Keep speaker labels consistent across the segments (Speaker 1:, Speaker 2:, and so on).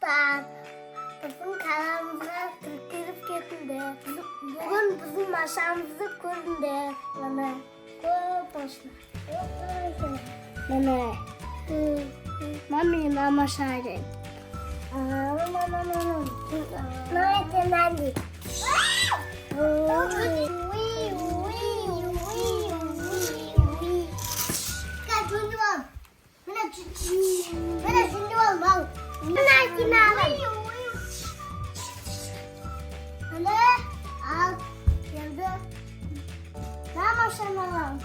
Speaker 1: dostlar. Bizim kanalımıza girip getirdi. Bugün bizim maşamızı kurdu. Bana boşlar. Bana. Mami nama şahane. Ne temelli? Mana sini wal mau. Mana kinalan. Mana al yanda. Nama sana.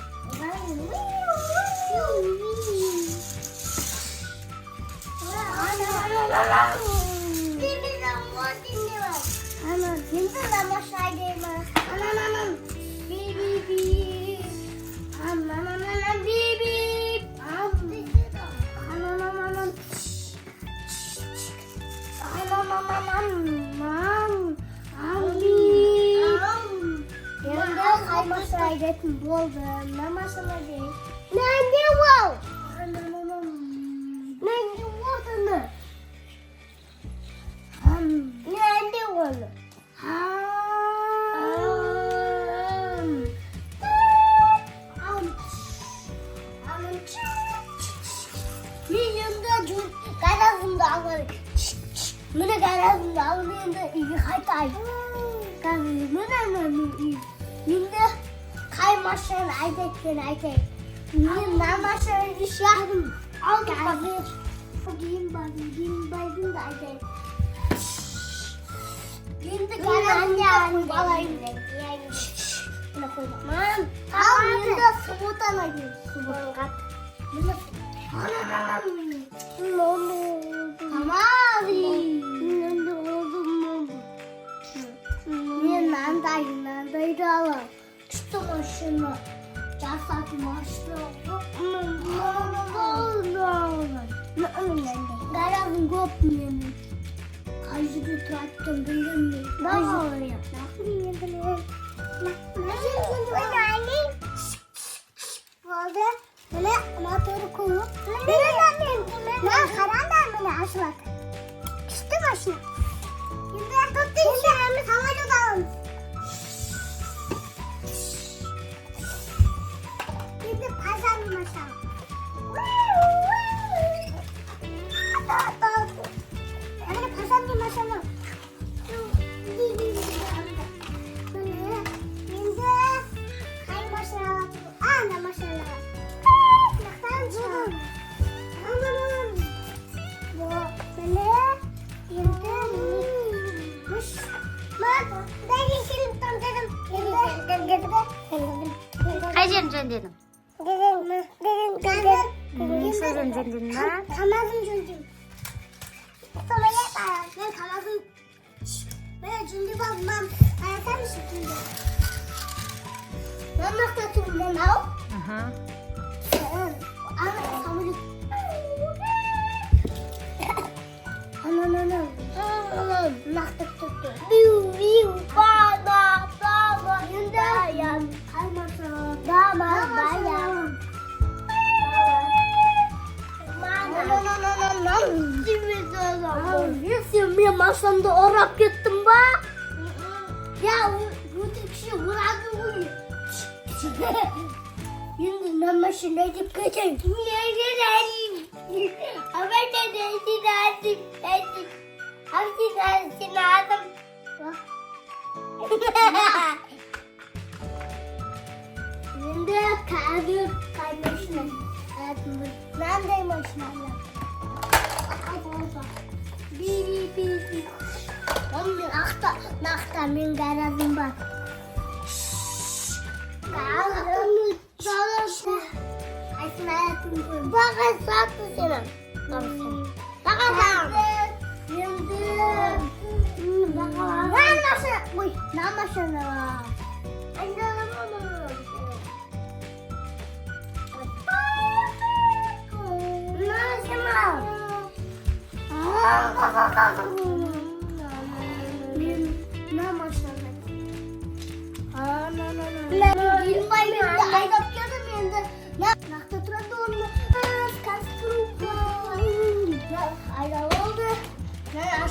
Speaker 1: Ana, yanda nama şahane mi? Ana. Bibi. Ana, bibi. Yanında kaymasına gittim boldu. Namasına değil. Nerede var? Nerede var? Nerede var? Garajımda ağır. Mına garajımda ağırlığında iyi haytay. Mına kaymaşan aydet. Mına maşan iş yardım. Al gazı. Giyim baydım da aydet. Mına garajımda alayım. Mına koyma. Al mına soğutan aydet. Soğutan kat. Mına Nandaydı ala. Çıktı maşını. Casat maşını. Garajın kopmuyor. Kayıcı traktör bildim mi? Ne oluyor? Böyle motoru koyup ben karandan böyle aşmak. İşte başına. Şimdi tuttum şeyimiz havayla dağılmış. Şimdi pazar maşa. Yani pazar maşa mı? Şimdi kay maşa. Ana maşallah.
Speaker 2: Kaçın dedim. Sözün dedim mi?
Speaker 1: Kamazın cündüm. Ben kamazın. Ben cündüm almam. Ayaklar mısın cündüm? Ben nokta turumdan al. Anam, naktık tuttu. Biu, baba, dayan. Dayan. Ben masamda orak gittim bak. Ya bu kişi vuradı vuruyor. Şimdi namasına gidip kaçayım. Haber de dersin. Hapsi dersin adam. Şimdi kalbim kaymışına. Nerede maşına? Bir. Ben nakta min garajım bak. Garajım çalıştı. Aysun hayatım. Bakın sattı senin. Bakın. Namasana.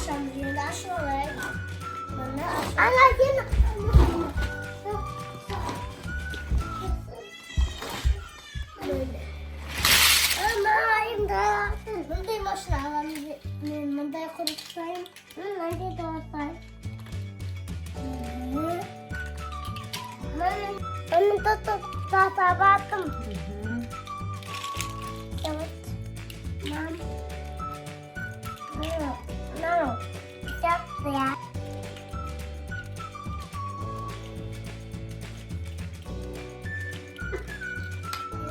Speaker 1: başlamış. Yine aşağıya. Allah yine. Böyle. Ama imdat. Buradayım aşağıya. Mandaya konuşayım. Mandaya doğrayayım. Ben tahta baktım. Evet. No. Yaptı ya.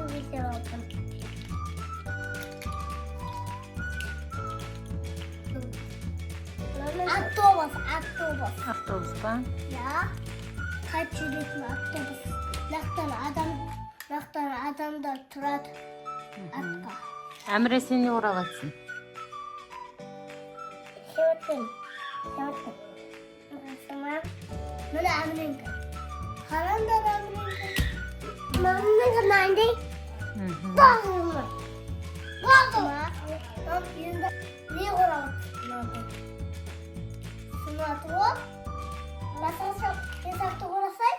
Speaker 1: Bir şey oldu.
Speaker 2: Avtobusdan.
Speaker 1: Ya. Kaç yürüyüp otobüs. Laktan adam da turat. Atka.
Speaker 2: Emre seni oralatsın.
Speaker 1: Şortum. Tamam. Böyle amrin. Haram da amrin. Mamın nerede? Bağlı. Tam yüzünde niye oralatsın? Şunu atıp. Nasıl hesapta orasay?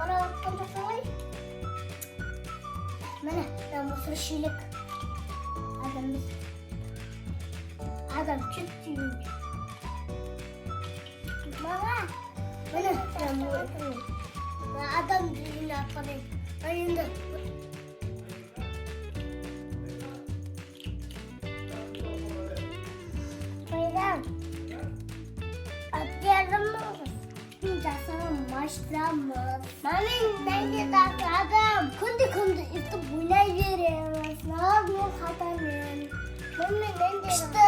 Speaker 1: Oralattım da say. Mana ben bu sürü şeylik. Adam çıktı. Baba. Mana ben bu adam düğünü atladım. Ayında. Bayram. Atlayalım mı? Başlamaz. Ben de adam. Kundi işte bu ne yeri? Ne yapıyor kadının? Ben de işte